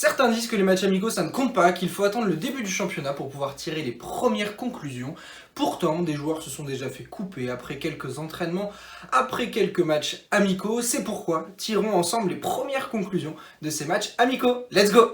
Certains disent que les matchs amicaux ça ne compte pas, qu'il faut attendre le début du championnat pour pouvoir tirer les premières conclusions. Pourtant, des joueurs se sont déjà fait couper après quelques entraînements, après quelques matchs amicaux. C'est pourquoi tirons ensemble les premières conclusions de ces matchs amicaux. Let's go!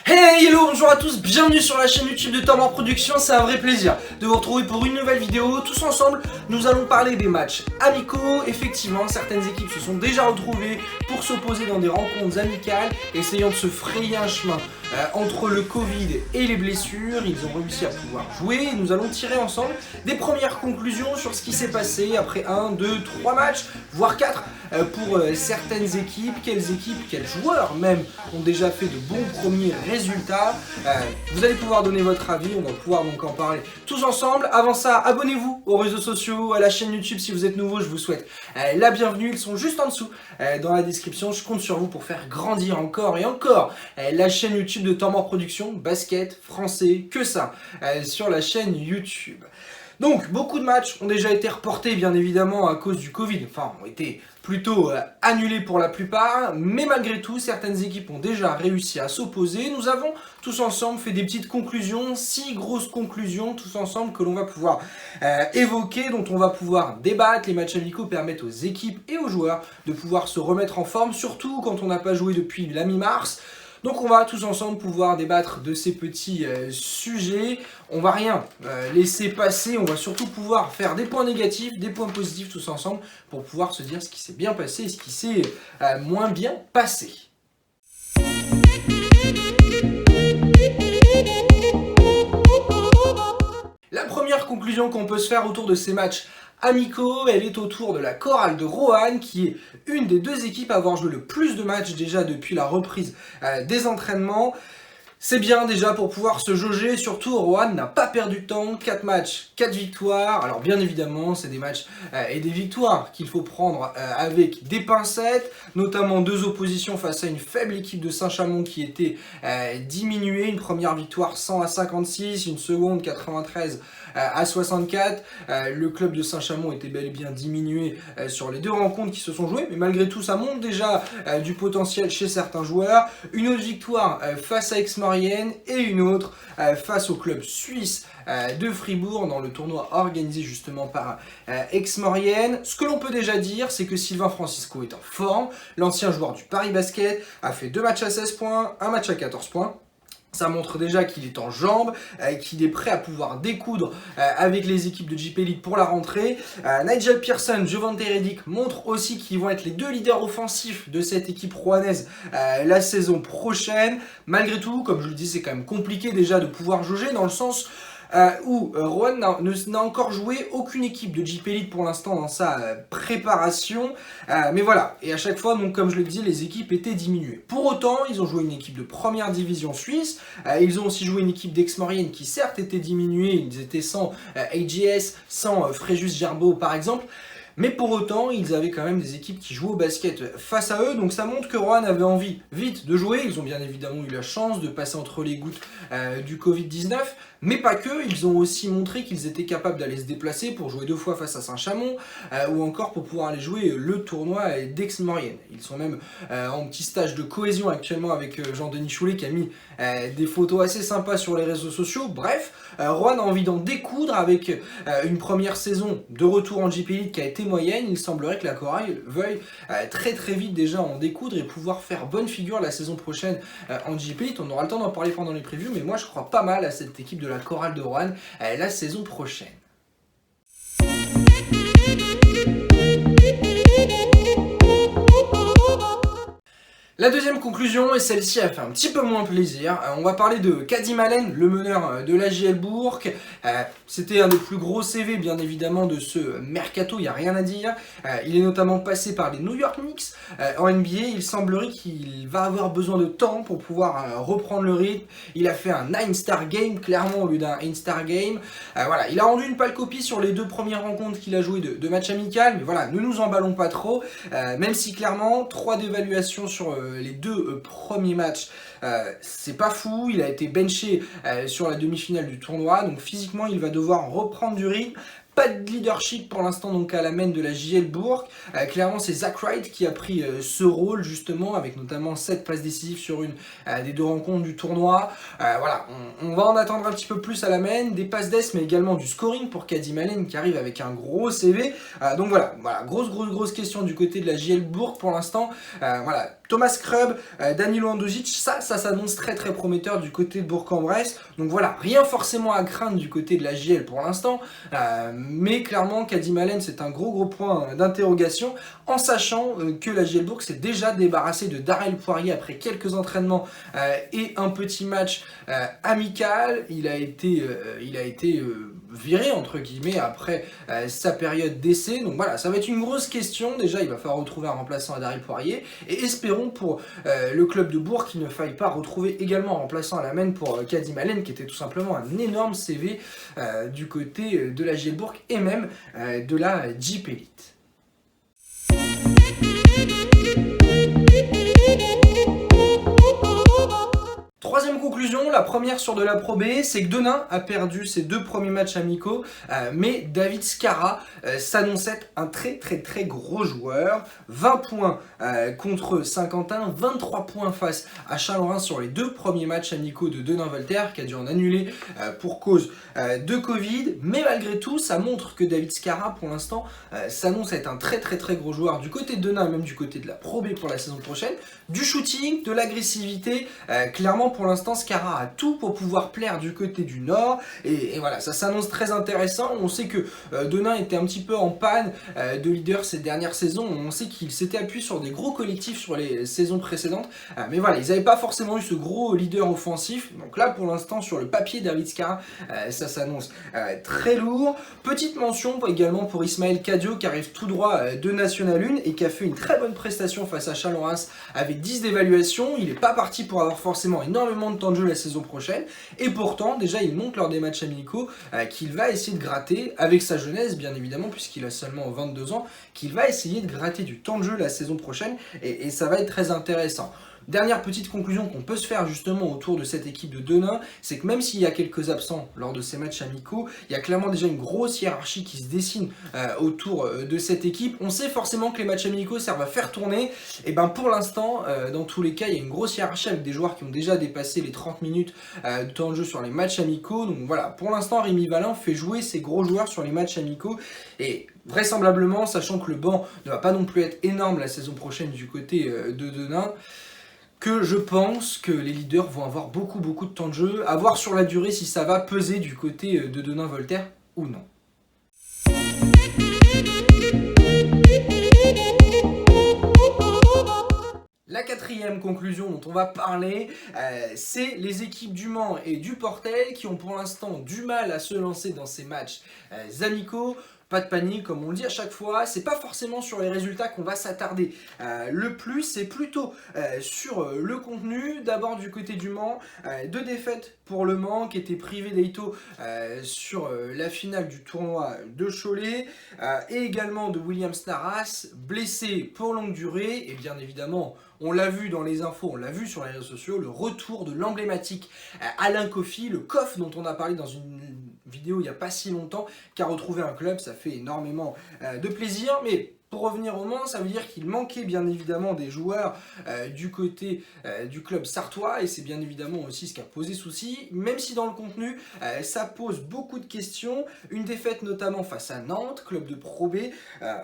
Hey, hello, bonjour à tous, bienvenue sur la chaîne YouTube de Tormor Productions, c'est un vrai plaisir de vous retrouver pour une nouvelle vidéo. Tous ensemble, nous allons parler des matchs amicaux. Effectivement, certaines équipes se sont déjà retrouvées pour s'opposer dans des rencontres amicales, essayant de se frayer un chemin entre le Covid et les blessures. Ils ont réussi à pouvoir jouer et nous allons tirer ensemble des premières conclusions sur ce qui s'est passé après 1, 2, 3 matchs, voire 4 pour certaines équipes. Quels joueurs même ont déjà fait de bons premiers résultats. Vous allez pouvoir donner votre avis, on va pouvoir donc en parler tous ensemble. Avant ça, abonnez-vous aux réseaux sociaux, à la chaîne YouTube si vous êtes nouveau, je vous souhaite la bienvenue. Ils sont juste en dessous dans la description. Je compte sur vous pour faire grandir encore et encore la chaîne YouTube de Tormor Productions, basket, français, que ça, sur la chaîne YouTube. Donc, beaucoup de matchs ont déjà été reportés, bien évidemment, à cause du Covid. Enfin, ont été plutôt annulés pour la plupart. Mais malgré tout, certaines équipes ont déjà réussi à s'opposer. Nous avons tous ensemble fait des petites conclusions, 6 grosses conclusions, tous ensemble, que l'on va pouvoir évoquer, dont on va pouvoir débattre. Les matchs amicaux permettent aux équipes et aux joueurs de pouvoir se remettre en forme, surtout quand on n'a pas joué depuis la mi-mars. Donc on va tous ensemble pouvoir débattre de ces petits sujets. On va rien laisser passer, on va surtout pouvoir faire des points négatifs, des points positifs tous ensemble pour pouvoir se dire ce qui s'est bien passé et ce qui s'est moins bien passé. La première conclusion qu'on peut se faire autour de ces matchs amicaux, elle est autour de la chorale de Roanne, qui est une des deux équipes à avoir joué le plus de matchs déjà depuis la reprise des entraînements. C'est bien déjà pour pouvoir se jauger, surtout Roanne n'a pas perdu de temps, 4 matchs, 4 victoires. Alors bien évidemment, c'est des matchs et des victoires qu'il faut prendre avec des pincettes, notamment 2 oppositions face à une faible équipe de Saint-Chamond qui était diminuée. Une première victoire 100 à 56, une seconde 93 à 64. Le club de Saint-Chamond était bel et bien diminué sur les 2 rencontres qui se sont jouées, mais malgré tout ça montre déjà du potentiel chez certains joueurs. Une autre victoire face à Aix-Maurienne et une autre face au club suisse de Fribourg dans le tournoi organisé justement par Aix-Maurienne. Ce que l'on peut déjà dire, c'est que Sylvain Francisco est en forme. L'ancien joueur du Paris Basket a fait 2 matchs à 16 points, 1 match à 14 points. Ça montre déjà qu'il est en jambes, qu'il est prêt à pouvoir découdre avec les équipes de JP Elite pour la rentrée. Nigel Pearson, Jovante Reddick montrent aussi qu'ils vont être les 2 leaders offensifs de cette équipe rouennaise la saison prochaine. Malgré tout, comme je le dis, c'est quand même compliqué déjà de pouvoir jauger dans le sens où Roanne n'a encore joué aucune équipe de JP Elite pour l'instant dans sa préparation. Mais voilà, et à chaque fois, donc, comme je le dis, les équipes étaient diminuées. Pour autant, ils ont joué une équipe de première division suisse. Ils ont aussi joué une équipe d'Aix-Maurienne qui certes était diminuée. Ils étaient sans AGS, sans Fréjus Gerbeau par exemple. Mais pour autant, ils avaient quand même des équipes qui jouaient au basket face à eux. Donc ça montre que Roanne avait envie vite de jouer. Ils ont bien évidemment eu la chance de passer entre les gouttes du Covid-19. Mais pas que, ils ont aussi montré qu'ils étaient capables d'aller se déplacer pour jouer 2 fois face à Saint-Chamond ou encore pour pouvoir aller jouer le tournoi d'Aix-Maurienne. Ils sont même en petit stage de cohésion actuellement avec Jean-Denis Choulet qui a mis des photos assez sympas sur les réseaux sociaux. Bref, Roanne a envie d'en découdre avec une première saison de retour en JP Elite qui a été moyenne. Il semblerait que la chorale veuille très vite déjà en découdre et pouvoir faire bonne figure la saison prochaine en JP Elite. On aura le temps d'en parler pendant les previews, mais moi je crois pas mal à cette équipe de la chorale de Roanne la saison prochaine. La deuxième conclusion, et celle-ci a fait un petit peu moins plaisir, on va parler de Kadim Allen, le meneur de l'AJL Bourg. C'était un des plus gros CV bien évidemment de ce mercato, il n'y a rien à dire. Il est notamment passé par les New York Knicks en NBA. Il semblerait qu'il va avoir besoin de temps pour pouvoir reprendre le rythme. Il a fait un 9-star game clairement au lieu d'un 8-star game. Voilà, il a rendu une pâle copie sur les 2 premières rencontres qu'il a jouées de match amical, mais voilà, ne nous emballons pas trop, même si clairement 3 d'évaluation sur les deux premiers matchs, c'est pas fou, il a été benché sur la demi-finale du tournoi, donc physiquement il va devoir reprendre du rythme. Pas de leadership pour l'instant donc à la main de la JL Bourg. Clairement c'est Zach Wright qui a pris ce rôle justement avec notamment 7 passes décisives sur une des deux rencontres du tournoi. Voilà, on va en attendre un petit peu plus à la main, des passes d'ess mais également du scoring pour Kadim Allen qui arrive avec un gros CV. Donc voilà, grosse question du côté de la JL Bourg pour l'instant. Voilà, Thomas Krubb, Danilo Andojic, ça s'annonce très prometteur du côté de Bourg-en-Bresse. Donc voilà, rien forcément à craindre du côté de la JL pour l'instant. Mais clairement, Kadim Allen, c'est un gros point d'interrogation, en sachant que la JL Bourg s'est déjà débarrassée de Darrell Poirier après quelques entraînements et un petit match amical. Il a été viré, entre guillemets, après sa période d'essai. Donc voilà, ça va être une grosse question. Déjà, il va falloir retrouver un remplaçant à Darrell Poirier. Et espérons pour le club de Bourg qu'il ne faille pas retrouver également un remplaçant à la main pour Kadim Allen, qui était tout simplement un énorme CV du côté de la JL Bourg et même de la Jeep Elite. Troisième conclusion, la première sur de la Pro B, c'est que Denain a perdu ses 2 premiers matchs amicaux, mais David Skara s'annonçait un très gros joueur. 20 points contre Saint-Quentin, 23 points face à Chalon-Reims sur les 2 premiers matchs amicaux de Denain-Voltaire, qui a dû en annuler pour cause de Covid. Mais malgré tout, ça montre que David Skara, pour l'instant, s'annonce être un très gros joueur du côté de Denain, et même du côté de la Pro B pour la saison prochaine. Du shooting, de l'agressivité, clairement pour l'instant Skara a tout pour pouvoir plaire du côté du Nord et voilà, ça s'annonce très intéressant. On sait que Denain était un petit peu en panne de leader ces dernières saisons, on sait qu'il s'était appuyé sur des gros collectifs sur les saisons précédentes, mais voilà, ils n'avaient pas forcément eu ce gros leader offensif, donc là pour l'instant sur le papier David Skara, ça s'annonce très lourd. Petite mention également pour Ismaël Cadio qui arrive tout droit de National 1 et qui a fait une très bonne prestation face à Chalon-Reims avec 10 d'évaluation. Il n'est pas parti pour avoir forcément énormément de temps de jeu la saison prochaine et pourtant déjà il montre lors des matchs amicaux qu'il va essayer de gratter avec sa jeunesse bien évidemment puisqu'il a seulement 22 ans, qu'il va essayer de gratter du temps de jeu la saison prochaine et ça va être très intéressant. Dernière petite conclusion qu'on peut se faire justement autour de cette équipe de Denain, c'est que même s'il y a quelques absents lors de ces matchs amicaux, il y a clairement déjà une grosse hiérarchie qui se dessine autour de cette équipe. On sait forcément que les matchs amicaux servent à faire tourner, et ben pour l'instant, dans tous les cas, il y a une grosse hiérarchie avec des joueurs qui ont déjà dépassé les 30 minutes de temps de jeu sur les matchs amicaux. Donc voilà, pour l'instant, Rémi Valin fait jouer ses gros joueurs sur les matchs amicaux, et vraisemblablement, sachant que le banc ne va pas non plus être énorme la saison prochaine du côté de Denain, que je pense que les leaders vont avoir beaucoup de temps de jeu, à voir sur la durée si ça va peser du côté de Denain-Voltaire ou non. La quatrième conclusion dont on va parler, c'est les équipes du Mans et du Portel qui ont pour l'instant du mal à se lancer dans ces matchs amicaux. Pas de panique, comme on le dit à chaque fois, c'est pas forcément sur les résultats qu'on va s'attarder. Le plus, c'est plutôt sur le contenu. D'abord du côté du Mans, 2 défaites pour le Mans qui était privé d'Eito sur la finale du tournoi de Cholet et également de William Snaras, blessé pour longue durée et bien évidemment. On l'a vu dans les infos, on l'a vu sur les réseaux sociaux, le retour de l'emblématique Alain Kofi, le Kof dont on a parlé dans une vidéo il n'y a pas si longtemps, qui a retrouvé un club, ça fait énormément de plaisir, mais pour revenir au Mans, ça veut dire qu'il manquait bien évidemment des joueurs du côté du club sartois et c'est bien évidemment aussi ce qui a posé souci, même si dans le contenu ça pose beaucoup de questions, une défaite notamment face à Nantes, club de Pro B,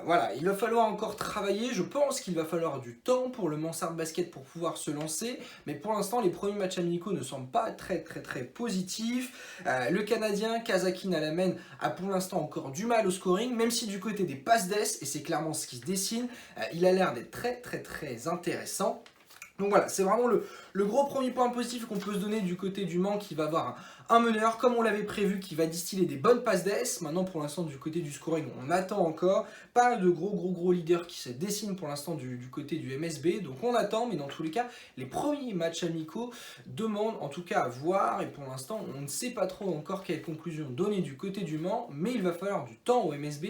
voilà, il va falloir encore travailler, je pense qu'il va falloir du temps pour le Mansart Basket pour pouvoir se lancer, mais pour l'instant les premiers matchs amicaux ne semblent pas très positifs, le Canadien Kazakin Alamen a pour l'instant encore du mal au scoring, même si du côté des passes d'ess, et c'est clairement ce qui se dessine, il a l'air d'être très intéressant. Donc voilà, c'est vraiment le gros premier point positif qu'on peut se donner du côté du Mans qui va avoir un meneur, comme on l'avait prévu, qui va distiller des bonnes passes d'ess. Maintenant, pour l'instant, du côté du scoring, on attend encore. Pas de gros leaders qui se dessinent pour l'instant du côté du MSB. Donc on attend, mais dans tous les cas, les premiers matchs amicaux demandent en tout cas à voir. Et pour l'instant, on ne sait pas trop encore quelle conclusion donner du côté du Mans, mais il va falloir du temps au MSB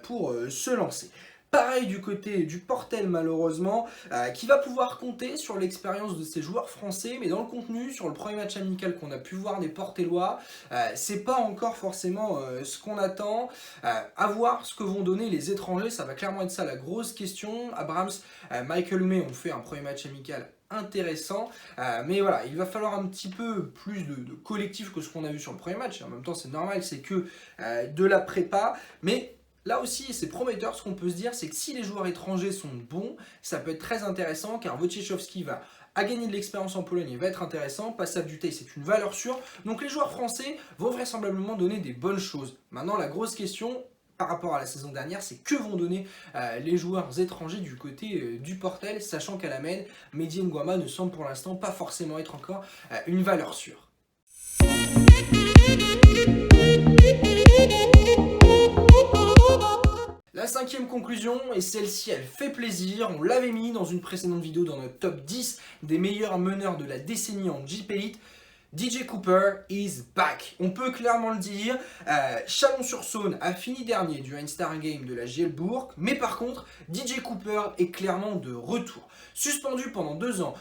pour se lancer. Pareil du côté du Portel malheureusement, qui va pouvoir compter sur l'expérience de ses joueurs français, mais dans le contenu, sur le premier match amical qu'on a pu voir des Portellois, c'est pas encore forcément ce qu'on attend. À voir ce que vont donner les étrangers, ça va clairement être ça la grosse question. Abrams, Michael May ont fait un premier match amical intéressant, mais voilà, il va falloir un petit peu plus de collectif que ce qu'on a vu sur le premier match. En même temps, c'est normal, c'est que de la prépa, mais là aussi, c'est prometteur. Ce qu'on peut se dire, c'est que si les joueurs étrangers sont bons, ça peut être très intéressant car Wojciechowski va à gagner de l'expérience en Pologne, il va être intéressant. Passav Dutey, c'est une valeur sûre. Donc les joueurs français vont vraisemblablement donner des bonnes choses. Maintenant, la grosse question par rapport à la saison dernière, c'est que vont donner les joueurs étrangers du côté du Portel, sachant qu'à la main, Mehdi Nguama ne semble pour l'instant pas forcément être encore une valeur sûre. La cinquième conclusion, et celle-ci elle fait plaisir, on l'avait mis dans une précédente vidéo dans notre top 10 des meilleurs meneurs de la décennie en Jeep Elite. DJ Cooper is back. On peut clairement le dire. Chalon-sur-Saône a fini dernier du All-Star Game de la JL Bourg, mais par contre, DJ Cooper est clairement de retour. Suspendu pendant 2 ans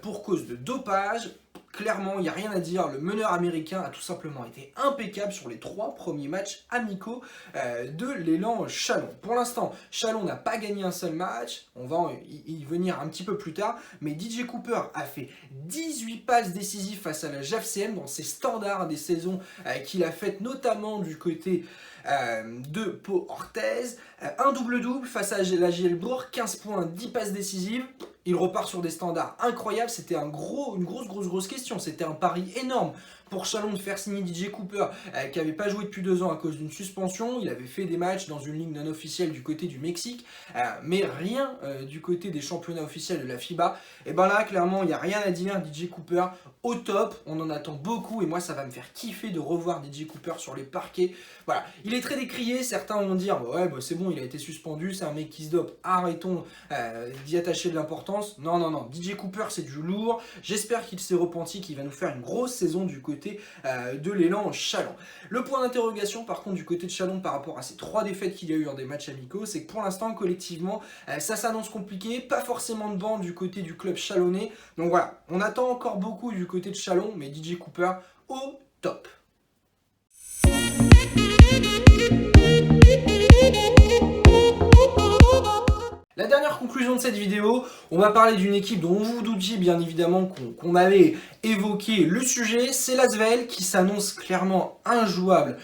pour cause de dopage. Clairement, il n'y a rien à dire, le meneur américain a tout simplement été impeccable sur les 3 premiers matchs amicaux de l'élan Chalon. Pour l'instant, Chalon n'a pas gagné un seul match, on va y venir un petit peu plus tard, mais DJ Cooper a fait 18 passes décisives face à la JAFCM dans ses standards des saisons qu'il a faites notamment du côté de Pau Orthez, un double-double face à la JL Bourg, 15 points, 10 passes décisives. Il repart sur des standards incroyables, c'était une grosse question, c'était un pari énorme pour Chalon de faire signer DJ Cooper qui n'avait pas joué depuis 2 ans à cause d'une suspension. Il avait fait des matchs dans une ligue non officielle du côté du Mexique, mais rien du côté des championnats officiels de la FIBA. Et ben là, clairement, il n'y a rien à dire, DJ Cooper au top, on en attend beaucoup et moi ça va me faire kiffer de revoir DJ Cooper sur les parquets. Voilà, il est très décrié, certains vont dire ouais bah, c'est bon, il a été suspendu, c'est un mec qui se dope, arrêtons d'y attacher de l'importance. Non, DJ Cooper c'est du lourd, j'espère qu'il s'est repenti, qu'il va nous faire une grosse saison du côté de l'élan Chalon. Le point d'interrogation par contre du côté de Chalon par rapport à ces 3 défaites qu'il y a eu en des matchs amicaux, c'est que pour l'instant collectivement ça s'annonce compliqué, pas forcément de banc du côté du club chalonnais. Donc voilà, on attend encore beaucoup du côté de Chalon, mais DJ Cooper au top. La dernière conclusion de cette vidéo, on va parler d'une équipe dont vous doutiez bien évidemment qu'on avait évoqué le sujet, c'est l'Asvel qui s'annonce clairement injouable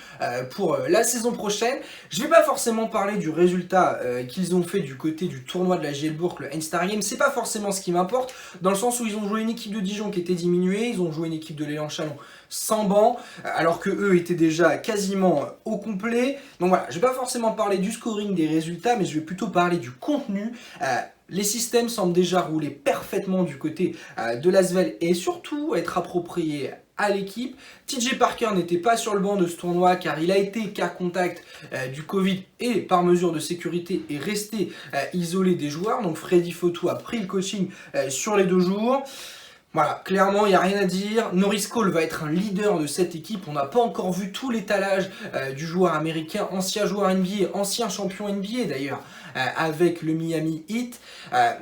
pour la saison prochaine. Je ne vais pas forcément parler du résultat qu'ils ont fait du côté du tournoi de la JL Bourg, le All-Star Game, c'est pas forcément ce qui m'importe, dans le sens où ils ont joué une équipe de Dijon qui était diminuée, ils ont joué une équipe de l'élan Chalon sans banc, alors que eux étaient déjà quasiment au complet. Donc voilà, je ne vais pas forcément parler du scoring, des résultats, mais je vais plutôt parler du contenu. Les systèmes semblent déjà rouler parfaitement du côté de l'Asvel et surtout être appropriés à l'équipe. TJ Parker n'était pas sur le banc de ce tournoi car il a été cas contact du Covid et par mesure de sécurité est resté isolé des joueurs. Donc Freddy Fotou a pris le coaching sur les 2 jours. Voilà, clairement, il n'y a rien à dire. Norris Cole va être un leader de cette équipe. On n'a pas encore vu tout l'étalage du joueur américain, ancien joueur NBA, ancien champion NBA d'ailleurs, avec le Miami Heat.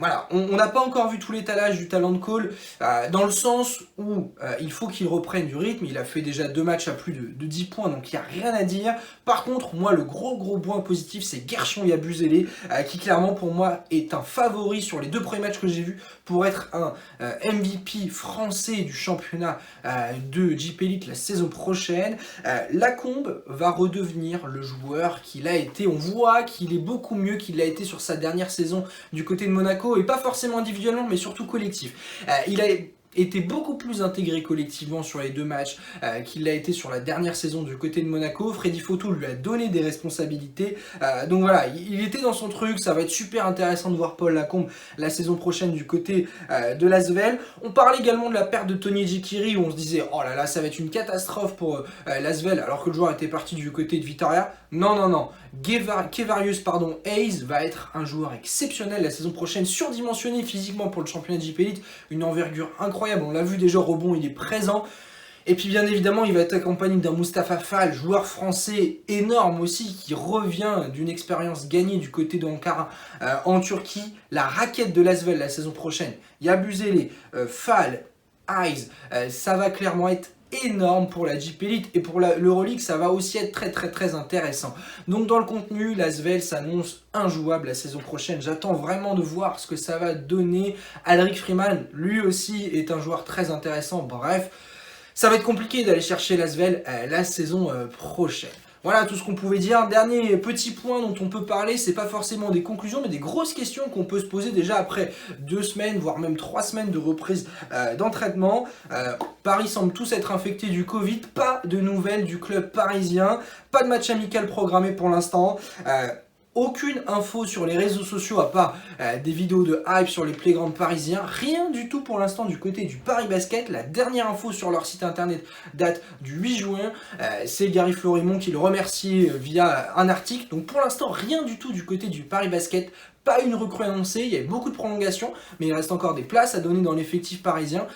Voilà, on n'a pas encore vu tout l'étalage du talent de Cole, dans le sens où il faut qu'il reprenne du rythme. Il a fait déjà 2 matchs à plus de 10 points, donc il n'y a rien à dire. Par contre, moi, le gros point positif, c'est Guerschon Yabusele, qui clairement pour moi est un favori sur les 2 premiers matchs que j'ai vus pour être un MVP français du championnat de Jeep Elite la saison prochaine. Lacombe va redevenir le joueur qu'il a été. On voit qu'il est beaucoup mieux qu'il l'a été sur sa dernière saison du côté de Monaco, et pas forcément individuellement mais surtout collectif. Il a était beaucoup plus intégré collectivement sur les 2 matchs qu'il l'a été sur la dernière saison du côté de Monaco. Freddy Fotou lui a donné des responsabilités, donc voilà, il était dans son truc. Ça va être super intéressant de voir Paul Lacombe la saison prochaine du côté de l'Asvel. On parlait également de la perte de Tony Jekiri où on se disait oh là là, ça va être une catastrophe pour l'Asvel alors que le joueur était parti du côté de Vitoria. Non, Kevarius Hayes va être un joueur exceptionnel la saison prochaine, surdimensionné physiquement pour le championnat de Jeep Elite, une envergure incroyable, on l'a vu déjà au rebond, il est présent. Et puis bien évidemment, il va être accompagné d'un Mustapha Fall, joueur français énorme aussi, qui revient d'une expérience gagnée du côté de Ankara en Turquie. La raquette de l'Asvel la saison prochaine, Yabusele, Fall, Eyes, ça va clairement être énorme pour la Jeep Elite et pour l'Euroleague, ça va aussi être très intéressant. Donc dans le contenu, l'Asvel s'annonce injouable la saison prochaine. J'attends vraiment de voir ce que ça va donner. Alric Freeman, lui aussi, est un joueur très intéressant. Bref, ça va être compliqué d'aller chercher l'Asvel la saison prochaine. Voilà tout ce qu'on pouvait dire. Dernier petit point dont on peut parler, c'est pas forcément des conclusions, mais des grosses questions qu'on peut se poser déjà après 2 semaines, voire même 3 semaines de reprise d'entraînement. Paris semble tous être infectés du Covid, pas de nouvelles du club parisien, pas de match amical programmé pour l'instant. Aucune info sur les réseaux sociaux à part des vidéos de hype sur les playgrounds parisiens. Rien du tout pour l'instant du côté du Paris Basket. La dernière info sur leur site internet date du 8 juin. C'est Gary Florimond qui le remercie via un article. Donc pour l'instant, rien du tout du côté du Paris Basket. Pas une recrue annoncée, il y a beaucoup de prolongations, mais il reste encore des places à donner dans l'effectif parisien.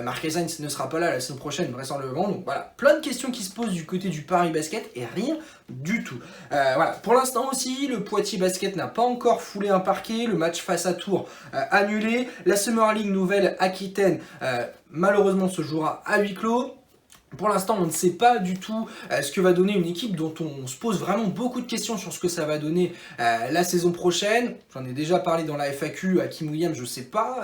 Marquez Sainz ne sera pas là la saison prochaine, vraisemblablement. Donc voilà, plein de questions qui se posent du côté du Paris Basket et rien du tout. Voilà, pour l'instant aussi, le Poitiers Basket n'a pas encore foulé un parquet. Le match face à Tours annulé. La Summer League Nouvelle-Aquitaine, malheureusement, se jouera à huis clos. Pour l'instant, on ne sait pas du tout ce que va donner une équipe dont on se pose vraiment beaucoup de questions sur ce que ça va donner la saison prochaine. J'en ai déjà parlé dans la FAQ à Kim Williams, je ne sais pas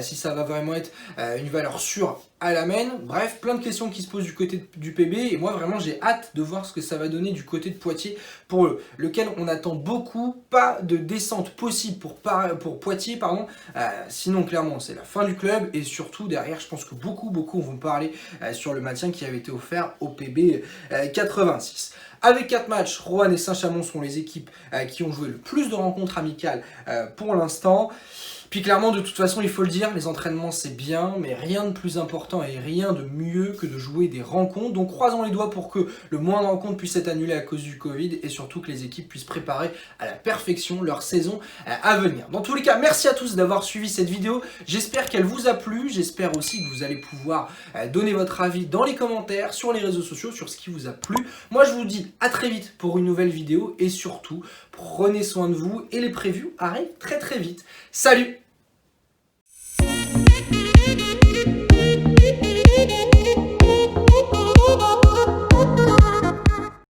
si ça va vraiment être une valeur sûre à la main. Bref, plein de questions qui se posent du côté du PB et moi vraiment j'ai hâte de voir ce que ça va donner du côté de Poitiers pour lequel on attend beaucoup. Pas de descente possible pour Poitiers, pardon. Sinon clairement c'est la fin du club et surtout derrière je pense que beaucoup vont parler sur le maintien qui avait été offert au PB 86. Avec 4 matchs, Roanne et Saint-Chamond sont les équipes qui ont joué le plus de rencontres amicales pour l'instant. Puis clairement, de toute façon, il faut le dire, les entraînements c'est bien, mais rien de plus important et rien de mieux que de jouer des rencontres. Donc croisons les doigts pour que le moins de rencontres puisse être annulé à cause du Covid et surtout que les équipes puissent préparer à la perfection leur saison à venir. Dans tous les cas, merci à tous d'avoir suivi cette vidéo. J'espère qu'elle vous a plu. J'espère aussi que vous allez pouvoir donner votre avis dans les commentaires, sur les réseaux sociaux, sur ce qui vous a plu. Moi, je vous dis à très vite pour une nouvelle vidéo et surtout, prenez soin de vous et les previews arrivent très vite. Salut!